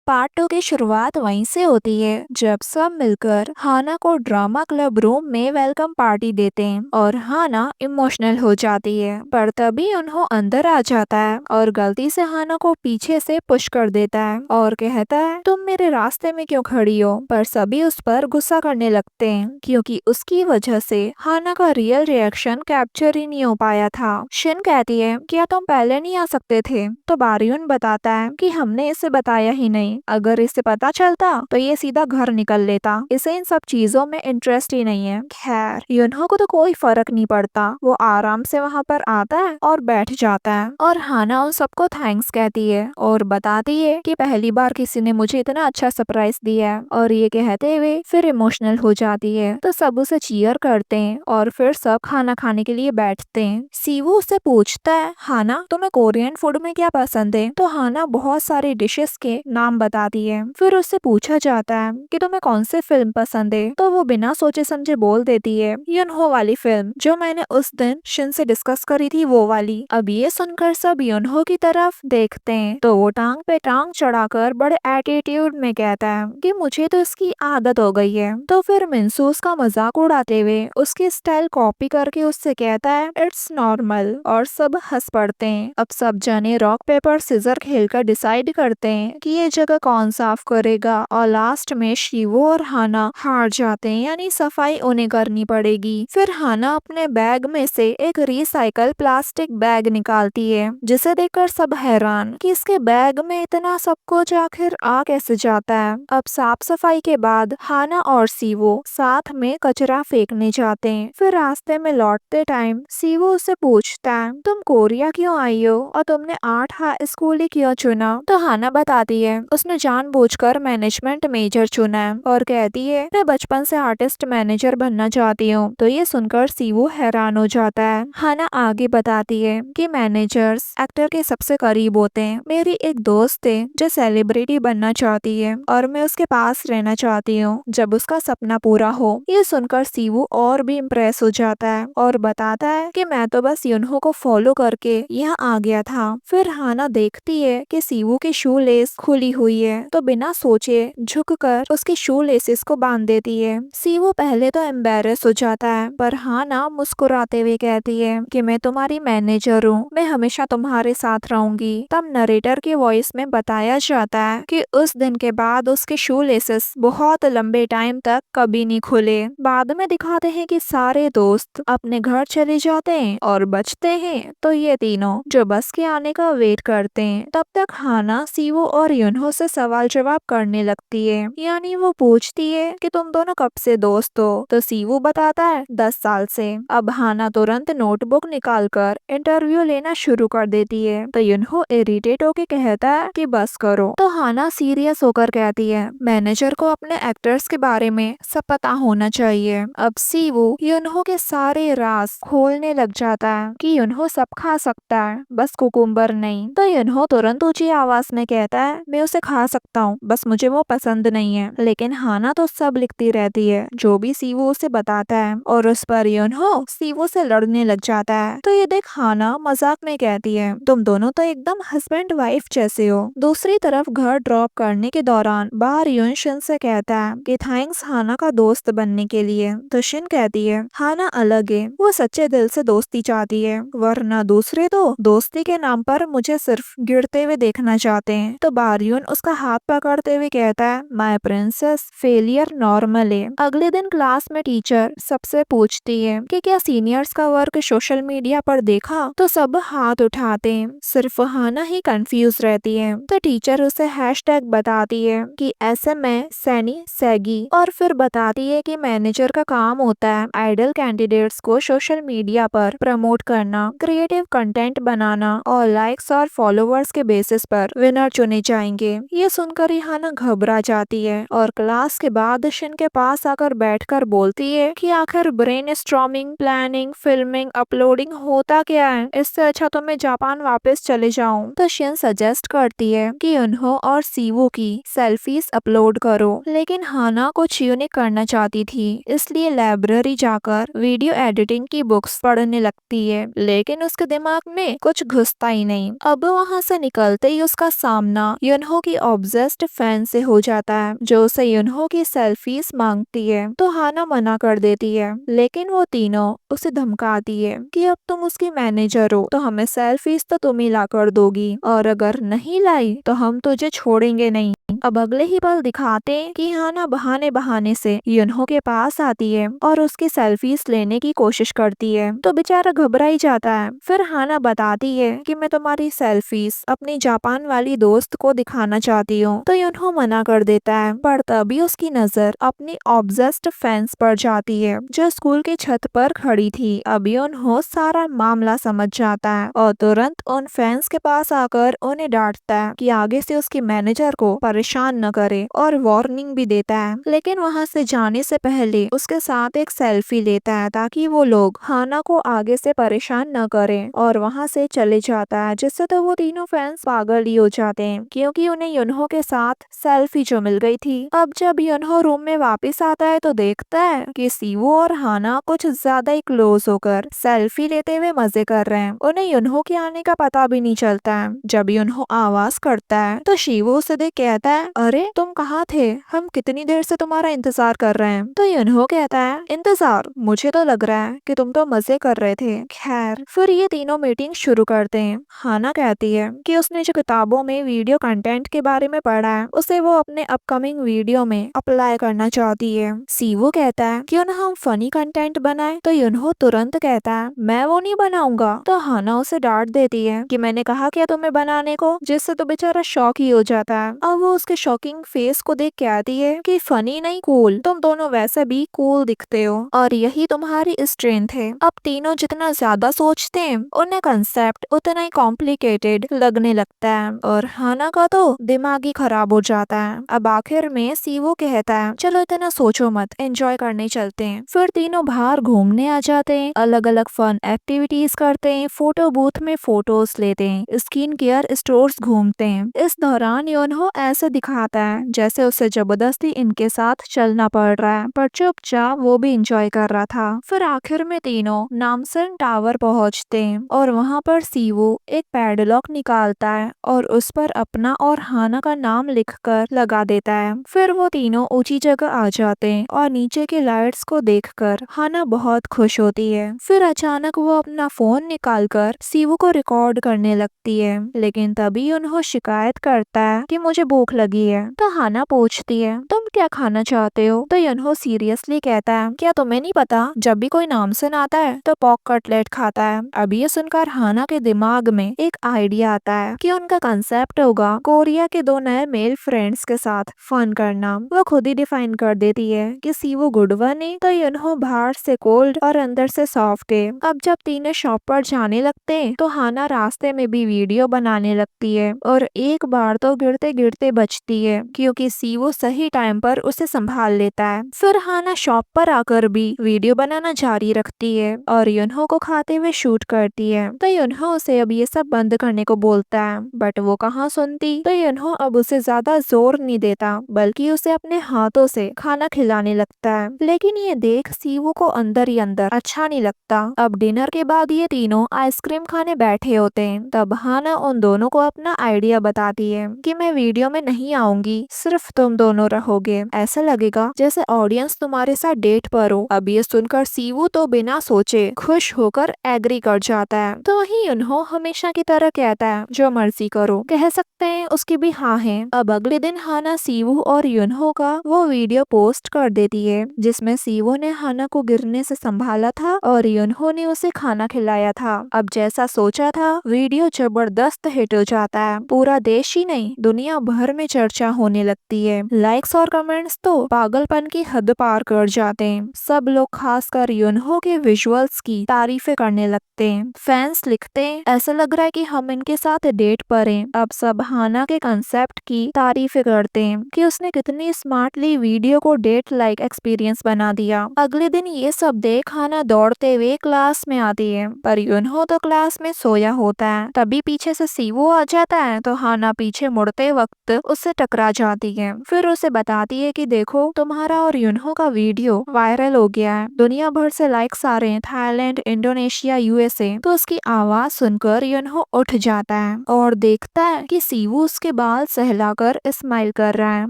Part 2 की शुरुआत वहीं से होती है जब सब मिलकर हाना को ड्रामा क्लब रूम में वेलकम पार्टी देते हैं और हाना इमोशनल हो जाती है। पर तभी उन्हों अंदर आ जाता है और गलती से हाना को पीछे से पुश कर देता है और कहता है तुम मेरे रास्ते में क्यों खड़ी हो। पर सभी उस पर गुस्सा करने लगते हैं क्योंकि उसकी वजह से हाना का रियल रिएक्शन कैप्चर ही नहीं हो पाया था। शिन कहती है क्या तुम पहले नहीं आ सकते थे। तो बारियोन बताता है कि हमने इसे बताया ही नहीं, अगर इसे पता चलता तो ये सीधा घर निकल लेता, इसे इन सब चीजों में इंटरेस्ट ही नहीं है। खैर युनहो को तो कोई फर्क नहीं पड़ता, वो आराम से वहाँ पर आता है और बैठ जाता है और हाना उन सबको थैंक्स कहती है और बताती है कि पहली बार किसी ने मुझे इतना अच्छा सरप्राइज दिया है। और ये कहते हुए फिर इमोशनल हो जाती है तो सब उसे चीयर करते हैं और फिर सब खाना खाने के लिए बैठते हैं। सीवू उससे पूछता है हाना तुम्हें कोरियन फूड में क्या पसंद है। तो हाना बहुत सारी डिशेस के नाम बताती है। फिर उससे पूछा जाता है कि तुम्हें कौन सी फिल्म पसंद है। तो वो बिना सोचे समझे बोल देती है युनहो वाली फिल्म जो मैंने उस दिन शिन से डिस्कस करी थी, वो वाली। अब ये सुनकर सब युनहो की तरफ देखते हैं तो वो टांग पे टांग चढ़ाकर बड़े एटीट्यूड में कहता है कि मुझे तो इसकी आदत हो गई है। तो फिर मिनसू उसका मजाक उड़ाते हुए उसकी स्टाइल कॉपी करके उससे कहता है इट्स नॉर्मल और सब हंस पड़ते हैं। अब सब जने रॉक पेपर सिजर खेलकर डिसाइड करते हैं कि ये जगह कौन साफ करेगा और लास्ट में शिवो और हाना हार जाते हैं, यानी सफाई उन्हें करनी पड़ेगी। फिर हाना अपने बैग में से एक रिसाइकल प्लास्टिक बैग निकालती है जिसे देखकर सब हैरान कि इसके बैग में इतना सब कुछ आखिर आ कैसे जाता है। अब साफ सफाई के बाद हाना और सीवो साथ में कचरा फेंकने जाते हैं। फिर रास्ते में लौटते टाइम सीवो उससे पूछता है तुम कोरिया क्यों आई हो और तुमने आर्ट हाई स्कूल ही क्यों चुना। तो हाना बताती है उसने जानबूझकर मैनेजमेंट मेजर चुना है और कहती है मैं बचपन से आर्टिस्ट मैनेजर बनना चाहती हूँ। तो ये सुनकर सीवो हैरान हो जाता है। हाना आगे बताती है कि मैनेजर्स एक्टर के सबसे करीब होते हैं। मेरी एक दोस्त है जो सेलिब्रिटी बनना चाहती है और मैं उसके पास रहना चाहती हूँ जब उसका सपना पूरा हो। ये सुनकर सीवो और भी इम्प्रेस हो जाता है और बताता है कि मैं तो बस युनहो को फॉलो करके यहाँ आ गया था। फिर हाना देखती है कि सीवू की शू लेस खुली हुई है तो बिना सोचे झुककर उसकी शू लेसेस को बांध देती है। सीवू पहले तो एम्बेरस हो जाता है पर हाना मुस्कुराते हुए कहती है कि मैं तुम्हारी मैनेजर हूँ, मैं हमेशा तुम्हारे साथ रहूंगी। तब नरेटर की वॉइस में बताया जाता है कि उस दिन के बाद उसके शू लेसेस बहुत लंबे टाइम तक कभी नहीं खुले। बाद में दिखाते हैं कि सारे दोस्त अपने घर चले जाते हैं और बचते हैं तो ये तीनों जो बस के आने का वेट करते हैं। तब तक हाना सीवो और युनहो से सवाल जवाब करने लगती है, यानी वो पूछती है कि तुम दोनों कब से दोस्त हो। तो सीवो बताता है 10 साल से। अब हाना तुरंत नोटबुक निकालकर इंटरव्यू लेना शुरू कर देती है तो युनहो इरिटेट होके कहता है कि बस करो। तो हाना सीरियस होकर कहती है मैनेजर को अपने एक्टर्स के बारे में सब पता होना चाहिए। अब सीवो युनहो के सारे राज खोलने लग जाता है कि युनहो सब खा सकता है बस कुकुम्बर नहीं। तो युनहो तुरंत ऊंची आवाज में कहता है मैं उसे खा सकता हूँ बस मुझे वो पसंद नहीं है। लेकिन हाना तो सब लिखती रहती है जो भी सीवो उसे बताता है और उस पर युनहो सीवो से लड़ने लग जाता है। तो ये देख हाना मजाक में कहती है तुम दोनों तो एकदम हस्बैंड वाइफ जैसे हो। दूसरी तरफ घर ड्रॉप करने के दौरान बार युन शिन से कहता है कि थैंक्स हाना का दोस्त बनने के लिए। तो शिन कहती है हाना अलग है, वो सच्चे दिल से दोस्ती चाहती है, वरना दूसरे तो दोस्ती के नाम पर मुझे सिर्फ गिरते हुए देखना चाहते हैं। तो बारियोन उसका हाथ पकड़ते हुए कहता है माय प्रिंसेस फेलियर नॉर्मल है। अगले दिन क्लास में टीचर सबसे पूछती है कि क्या सीनियर्स का वर्क सोशल मीडिया पर देखा। तो सब हाथ उठाते हैं, सिर्फ हाना ही कंफ्यूज रहती है। तो टीचर उसे हैशटैग बताती है कि SMA सैनी सैगी और फिर बताती है कि मैनेजर का काम होता है आइडल कैंडिडेट्स को सोशल मीडिया पर प्रमोट करना, क्रिएटिव कंटेंट बनाना और लाइक्स और फॉलोअर्स के बेसिस पर विनर चुने जाएंगे। ये सुनकर हाना घबरा जाती है और क्लास के बाद शिन के पास आकर बैठकर बोलती है कि आखिर ब्रेनस्टॉर्मिंग, प्लानिंग, फिल्मिंग, अपलोडिंग होता क्या है, इससे अच्छा तो मैं जापान वापस चले जाऊं। तो शिन सजेस्ट करती है कि उन्हो और सीवो की सेल्फीज अपलोड करो, लेकिन हाना कुछ यूनिक करना चाहती थी इसलिए लाइब्रेरी जाकर वीडियो एडिटिंग की बुक्स पढ़ने लगती है। लेकिन उसके दिमाग में कुछ घुसता ही नहीं। अब वहाँ से निकलते ही उसका सामना युनहो की ऑब्सेस्ड फैन से हो जाता है जो उसे यूनहो की सेल्फीज मांगती है। तो हाना मना कर देती है, लेकिन वो तीनों उसे धमकाती है कि अब तुम उसकी मैनेजर हो तो हमें सेल्फीज तो तुम ही ला कर दोगी, और अगर नहीं लाई तो हम तुझे छोड़ेंगे नहीं। अब अगले ही पल दिखाते हैं कि हाना बहाने बहाने से यूनहो के पास आती है और उसकी सेल्फीज लेने की कोशिश करती है। तो बेचारा घबरा ही जाता है। फिर हाना बताती है कि मैं तुम्हारी सेल्फीज अपनी जापान वाली दोस्त को दिखाना चाहती हूँ। तो यूनहो मना कर देता है, पर तभी उसकी नजर अपनी ऑब्सेस्ड फैंस पर जाती है जो स्कूल की छत पर खड़ी थी। अब यूनहो सारा मामला समझ जाता है और तुरंत उन फैंस के पास आकर उन्हें डांटता है कि आगे से उसकी मैनेजर को परेशान न करे, और वार्निंग भी देता है। लेकिन वहाँ से जाने से पहले उसके साथ एक सेल्फी लेता है ताकि वो लोग हाना को आगे से परेशान न करें, और वहाँ से चले जाता है। जिससे तो वो तीनों फैंस पागल ही हो जाते हैं क्योंकि उन्हें यूनहो के साथ सेल्फी जो मिल गई थी। अब जब यूनहो रूम में वापस आता है तो देखता है कि सीवो और हाना कुछ ज्यादा ही क्लोज होकर सेल्फी लेते हुए मजे कर रहे हैं। उन्हें यूनहो के आने का पता भी नहीं चलता है। जब यूनहो आवाज करता है तो शिवो उसे देख कहता है, अरे तुम कहाँ थे, हम कितनी देर से तुम्हारा इंतजार कर रहे हैं। तो यूनहो कहता है, इंतजार, मुझे तो लग रहा है कि तुम तो मजे कर रहे थे। खैर, फिर ये तीनों मीटिंग शुरू करते हैं। हाना कहती है कि उसने जो किताबों में वीडियो कंटेंट के बारे में पढ़ा है उसे वो अपने अपकमिंग वीडियो में अप्लाई करना चाहती है। सीवो कहता है, क्यों ना हम फनी कंटेंट बनाए। तो यूनहो तुरंत कहता है, मैं वो नहीं बनाऊंगा। तो हाना उसे डांट देती है कि मैंने कहा क्या तुम्हें बनाने को, जिससे तो बेचारा शॉक ही हो जाता है। अब वो उसके शॉकिंग फेस को देख कहती है कि फनी नहीं कूल, तुम दोनों वैसे भी कूल दिखते हो और यही तुम्हारी स्ट्रेंथ है। अब तीनों जितना ज्यादा सोचते हैं उन्हें कंसेप्ट उतना ही कॉम्प्लिकेटेड लगने लगता है और हाना का तो दिमाग ही खराब हो जाता है। अब आखिर में सीवो कहता है, चलो इतना सोचो मत, एंजॉय करने चलते हैं। फिर तीनों बाहर घूमने आ जाते हैं, अलग अलग फन एक्टिविटीज करते हैं, फोटो बूथ में फोटोज लेते हैं, स्किन केयर स्टोर्स घूमते हैं। इस दौरान यूनहो ऐसे दिखाता है जैसे उसे जबरदस्ती इनके साथ चलना पड़ रहा है, पर चुपचाप वो भी इंजॉय कर रहा था। फिर आखिर में तीनों नामसन टावर पहुंचते हैं और वहां पर सीवो एक पैडलॉक निकालता है और उस पर अपना और हाना का नाम लिखकर लगा देता है। फिर वो तीनों ऊंची जगह आ जाते हैं और नीचे के लाइट्स को देखकर हाना बहुत खुश होती है। फिर अचानक वो अपना फोन निकालकर सीवो को रिकॉर्ड करने लगती है, लेकिन तभी उन्हों शिकायत करता है कि मुझे भूख लगी है। तो हाना पूछती है, तुम क्या खाना चाहते हो। तो यूनहो सीरियसली कहता है, क्या तुम्हें नहीं पता जब भी कोई नामसन आता है तो पॉक कटलेट खाता है। अब ये सुनकर हाना के दिमाग में एक आइडिया आता है कि उनका कंसेप्ट होगा कोरिया के दो नए मेल फ्रेंड्स के साथ फन करना। वो खुद ही डिफाइन कर देती है कि सीवो गुड वन है तो यूनहो बाहर से कोल्ड और अंदर से सॉफ्ट है। अब जब तीनों शॉप पर जाने लगते हैं तो हाना रास्ते में भी वीडियो बनाने लगती है और एक बार तो गिरते गिरते बचती है क्योंकि सीवो सही टाइम पर उसे संभाल लेता है। फिर हाना शॉप पर आकर भी वीडियो बनाना जारी रखती है और यूनहो को खाते हुए शूट करती है। तो यूनहो उसे अब ये सब बंद करने को बोलता है, बट वो कहाँ सुनती। तो यूनहो अब उसे ज्यादा जोर नहीं देता बल्कि उसे अपने हाथों से खाना खिलाने लगता है। लेकिन ये देख सीवो को अंदर ही अंदर अच्छा नहीं लगता। अब डिनर के बाद ये तीनों आइसक्रीम खाने बैठे होते हैं। तब हाना उन दोनों को अपना आइडिया बताती है कि मैं वीडियो में नहीं आऊंगी, सिर्फ तुम दोनों रहोगे, ऐसा लगेगा जैसे ऑडियंस तुम्हारे साथ डेट पर हो। अब ये सुनकर सीवू तो बिना सोचे खुश होकर एग्री कर जाता है। तो वही यूनहो हमेशा की तरह कहता है, जो मर्जी करो, कह सकते हैं उसकी भी हाँ है। अब अगले दिन हाना सीवू और यूनहो का वो वीडियो पोस्ट कर देती है जिसमें सीवू ने हाना को गिरने से संभाला था और यूनहो ने उसे खाना खिलाया था। अब जैसा सोचा था वीडियो जबरदस्त हिट हो जाता है। पूरा देश ही नहीं दुनिया भर में चर्चा होने लगती है। लाइक्स और कमेंट्स तो पागलपन की हद पार कर जाते हैं। सब लोग खासकर यूनहो के विजुअल्स की तारीफें करने लगते हैं। फैंस लिखते हैं, ऐसा लग रहा है कि हम इनके साथ डेट पर हैं। अब सब हाना के कंसेप्ट की तारीफें करते हैं कि उसने कितनी स्मार्टली वीडियो को डेट लाइक एक्सपीरियंस बना दिया। अगले दिन ये सब देख हाना दौड़ते हुए क्लास में आती है, पर यूनहो तो क्लास में सोया होता है। तभी पीछे से सीवो आ जाता है तो हाना पीछे मुड़ते वक्त उससे टकरा जाती है। फिर उसे बताती बताती है कि देखो तुम्हारा और युनहो का वीडियो वायरल हो गया है, दुनिया भर से लाइक्स आ रहे हैं, थाईलैंड, इंडोनेशिया, यूएसए। तो उसकी आवाज सुनकर युनहो उठ जाता है और देखता है कि सीवू उसके बाल सहलाकर स्माइल कर रहा है।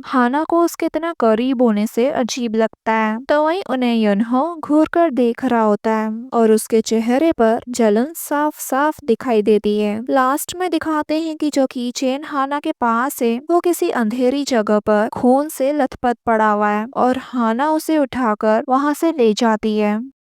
हाना को उसके इतना करीब होने से अजीब लगता है, तो वहीं उन्हें युनहो घूर कर देख रहा होता है और उसके चेहरे पर जलन साफ साफ दिखाई देती है। लास्ट में दिखाते हैं कि जो की चेन हाना के पास है वो किसी अंधेरी जगह पर खून से लथपथ पड़ा हुआ है और हाना उसे उठाकर वहां से ले जाती है।